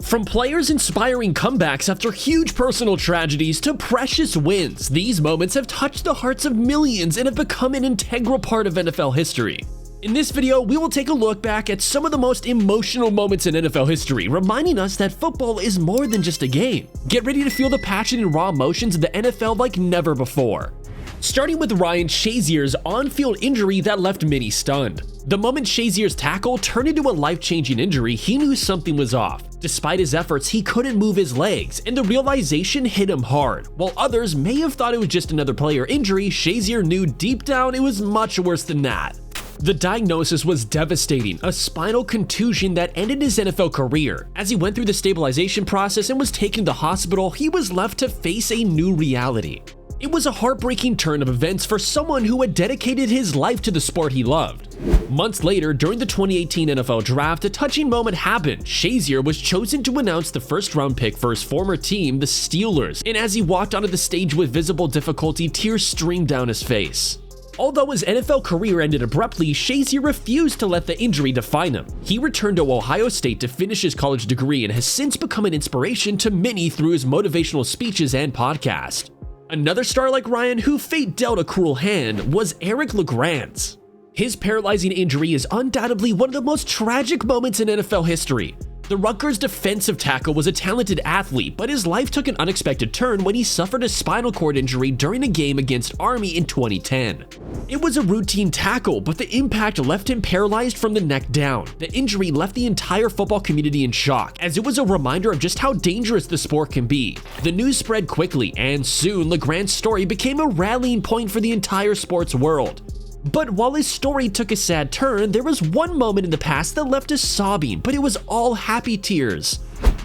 From players inspiring comebacks after huge personal tragedies to precious wins, these moments have touched the hearts of millions and have become an integral part of NFL history. In this video, we will take a look back at some of the most emotional moments in NFL history, reminding us that football is more than just a game. Get ready to feel the passion and raw emotions of the NFL like never before. Starting with Ryan Shazier's on-field injury that left many stunned. The moment Shazier's tackle turned into a life-changing injury, he knew something was off. Despite his efforts, he couldn't move his legs, and the realization hit him hard. While others may have thought it was just another player injury, Shazier knew deep down it was much worse than that. The diagnosis was devastating, a spinal contusion that ended his NFL career. As he went through the stabilization process and was taken to the hospital, he was left to face a new reality. It was a heartbreaking turn of events for someone who had dedicated his life to the sport he loved. Months later, during the 2018 NFL Draft, a touching moment happened. Shazier was chosen to announce the first-round pick for his former team, the Steelers, and as he walked onto the stage with visible difficulty, tears streamed down his face. Although his NFL career ended abruptly, Shazier refused to let the injury define him. He returned to Ohio State to finish his college degree and has since become an inspiration to many through his motivational speeches and podcast. Another star like Ryan who fate dealt a cruel hand was LeGrand. His paralyzing injury is undoubtedly one of the most tragic moments in NFL history. The Rutgers defensive tackle was a talented athlete, but his life took an unexpected turn when he suffered a spinal cord injury during a game against Army in 2010. It was a routine tackle, but the impact left him paralyzed from the neck down. The injury left the entire football community in shock, as it was a reminder of just how dangerous the sport can be. The news spread quickly, and soon LeGrand's story became a rallying point for the entire sports world. But while his story took a sad turn, there was one moment in the past that left us sobbing, but it was all happy tears.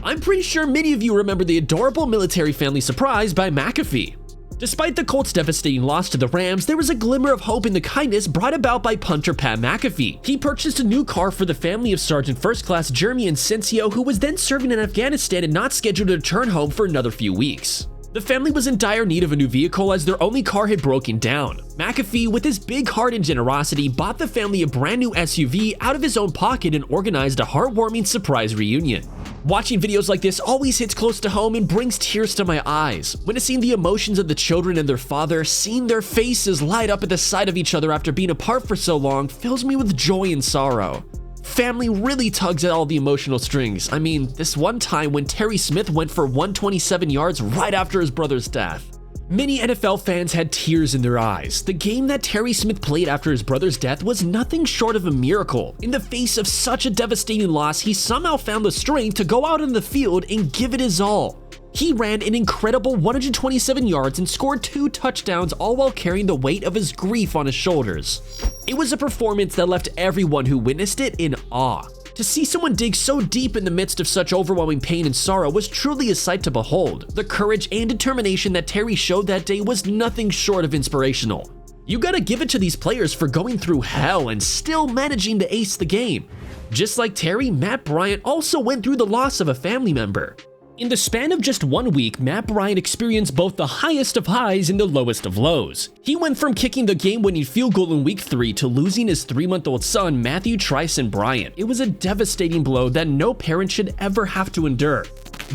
I'm pretty sure many of you remember the adorable military family surprise by McAfee. Despite the Colts' devastating loss to the Rams, there was a glimmer of hope in the kindness brought about by punter Pat McAfee. He purchased a new car for the family of Sergeant First Class Jeremy Incencio, who was then serving in Afghanistan and not scheduled to return home for another few weeks. The family was in dire need of a new vehicle as their only car had broken down. McAfee, with his big heart and generosity, bought the family a brand new SUV out of his own pocket and organized a heartwarming surprise reunion. Watching videos like this always hits close to home and brings tears to my eyes. Witnessing the emotions of the children and their father, seeing their faces light up at the sight of each other after being apart for so long, fills me with joy and sorrow. Family really tugs at all the emotional strings. I mean, this one time when Terry Smith went for 127 yards right after his brother's death. Many NFL fans had tears in their eyes. The game that Terry Smith played after his brother's death was nothing short of a miracle. In the face of such a devastating loss, he somehow found the strength to go out on the field and give it his all. He ran an incredible 127 yards and scored 2 touchdowns, all while carrying the weight of his grief on his shoulders. It was a performance that left everyone who witnessed it in awe. To see someone dig so deep in the midst of such overwhelming pain and sorrow was truly a sight to behold. The courage and determination that Terry showed that day was nothing short of inspirational. You gotta give it to these players for going through hell and still managing to ace the game. Just like Terry, Matt Bryant also went through the loss of a family member. In the span of just 1 week, Matt Bryant experienced both the highest of highs and the lowest of lows. He went from kicking the game-winning field goal in week 3 to losing his 3-month-old son, Matthew Tryson Bryant. It was a devastating blow that no parent should ever have to endure.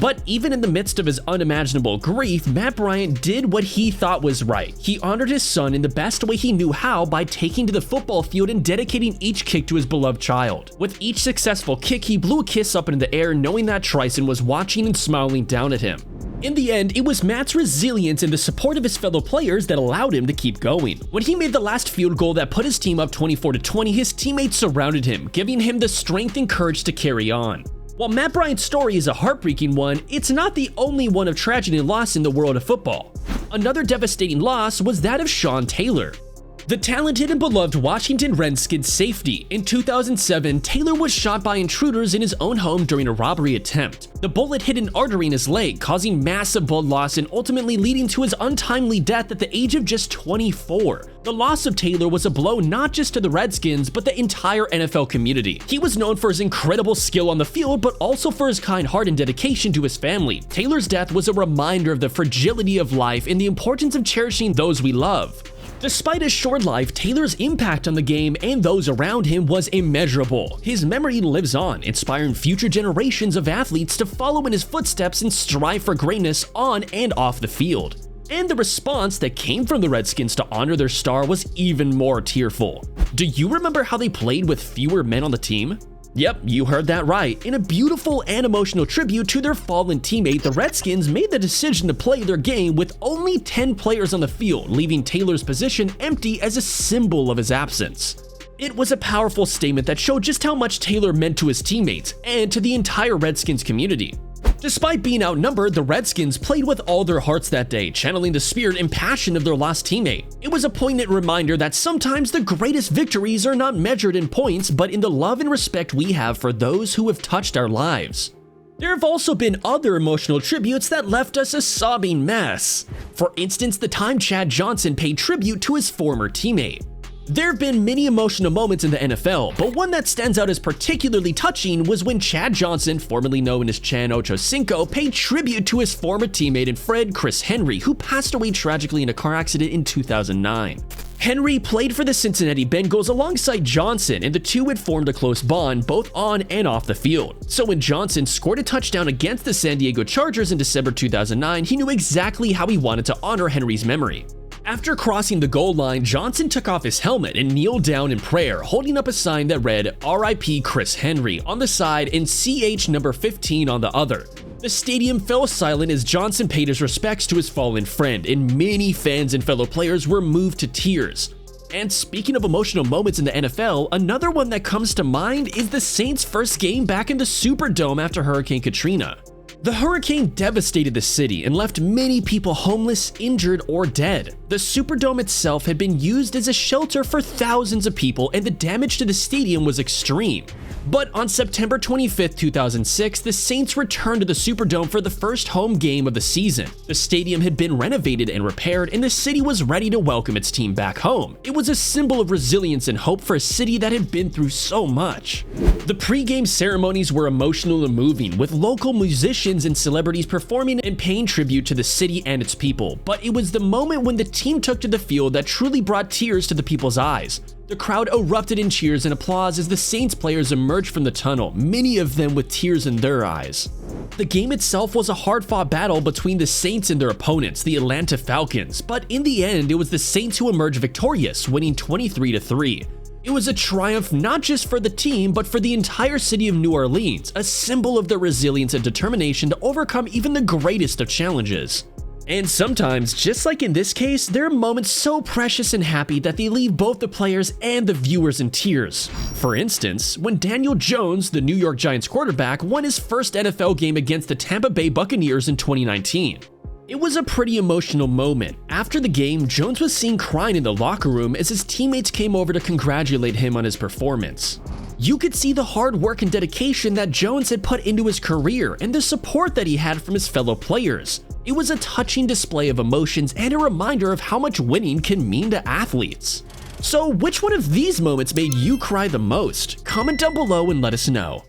But even in the midst of his unimaginable grief, Matt Bryant did what he thought was right. He honored his son in the best way he knew how by taking to the football field and dedicating each kick to his beloved child. With each successful kick, he blew a kiss up into the air, knowing that Tryson was watching and smiling down at him. In the end, it was Matt's resilience and the support of his fellow players that allowed him to keep going. When he made the last field goal that put his team up 24-20, his teammates surrounded him, giving him the strength and courage to carry on. While Matt Bryant's story is a heartbreaking one, it's not the only one of tragedy and loss in the world of football. Another devastating loss was that of Sean Taylor. The talented and beloved Washington Redskins safety. In 2007, Taylor was shot by intruders in his own home during a robbery attempt. The bullet hit an artery in his leg, causing massive blood loss and ultimately leading to his untimely death at the age of just 24. The loss of Taylor was a blow not just to the Redskins, but the entire NFL community. He was known for his incredible skill on the field, but also for his kind heart and dedication to his family. Taylor's death was a reminder of the fragility of life and the importance of cherishing those we love. Despite his short life, Taylor's impact on the game and those around him was immeasurable. His memory lives on, inspiring future generations of athletes to follow in his footsteps and strive for greatness on and off the field. And the response that came from the Redskins to honor their star was even more tearful. Do you remember how they played with fewer men on the team? Yep, you heard that right. In a beautiful and emotional tribute to their fallen teammate, the Redskins made the decision to play their game with only 10 players on the field, leaving Taylor's position empty as a symbol of his absence. It was a powerful statement that showed just how much Taylor meant to his teammates and to the entire Redskins community. Despite being outnumbered, the Redskins played with all their hearts that day, channeling the spirit and passion of their lost teammate. It was a poignant reminder that sometimes the greatest victories are not measured in points, but in the love and respect we have for those who have touched our lives. There have also been other emotional tributes that left us a sobbing mess. For instance, the time Chad Johnson paid tribute to his former teammate. There have been many emotional moments in the NFL, but one that stands out as particularly touching was when Chad Johnson, formerly known as Chan Ochocinco, paid tribute to his former teammate and friend Chris Henry, who passed away tragically in a car accident in 2009. Henry played for the Cincinnati Bengals alongside Johnson, and the two had formed a close bond both on and off the field. So when Johnson scored a touchdown against the San Diego Chargers in December 2009, he knew exactly how he wanted to honor Henry's memory. After crossing the goal line, Johnson took off his helmet and kneeled down in prayer, holding up a sign that read "R.I.P. Chris Henry" on the side and CH number 15 on the other. The stadium fell silent as Johnson paid his respects to his fallen friend, and many fans and fellow players were moved to tears. And speaking of emotional moments in the NFL, another one that comes to mind is the Saints' first game back in the Superdome after Hurricane Katrina. The hurricane devastated the city and left many people homeless, injured, or dead. The Superdome itself had been used as a shelter for thousands of people, and the damage to the stadium was extreme. But on September 25, 2006, the Saints returned to the Superdome for the first home game of the season. The stadium had been renovated and repaired, and the city was ready to welcome its team back home. It was a symbol of resilience and hope for a city that had been through so much. The pre-game ceremonies were emotional and moving, with local musicians and celebrities performing and paying tribute to the city and its people. But it was the moment when the team took to the field that truly brought tears to the people's eyes. The crowd erupted in cheers and applause as the Saints players emerged from the tunnel, many of them with tears in their eyes. The game itself was a hard-fought battle between the Saints and their opponents, the Atlanta Falcons, but in the end, it was the Saints who emerged victorious, winning 23-3. It was a triumph not just for the team, but for the entire city of New Orleans, a symbol of their resilience and determination to overcome even the greatest of challenges. And sometimes, just like in this case, there are moments so precious and happy that they leave both the players and the viewers in tears. For instance, when Daniel Jones, the New York Giants quarterback, won his first NFL game against the Tampa Bay Buccaneers in 2019. It was a pretty emotional moment. After the game, Jones was seen crying in the locker room as his teammates came over to congratulate him on his performance. You could see the hard work and dedication that Jones had put into his career and the support that he had from his fellow players. It was a touching display of emotions and a reminder of how much winning can mean to athletes. So which one of these moments made you cry the most? Comment down below and let us know.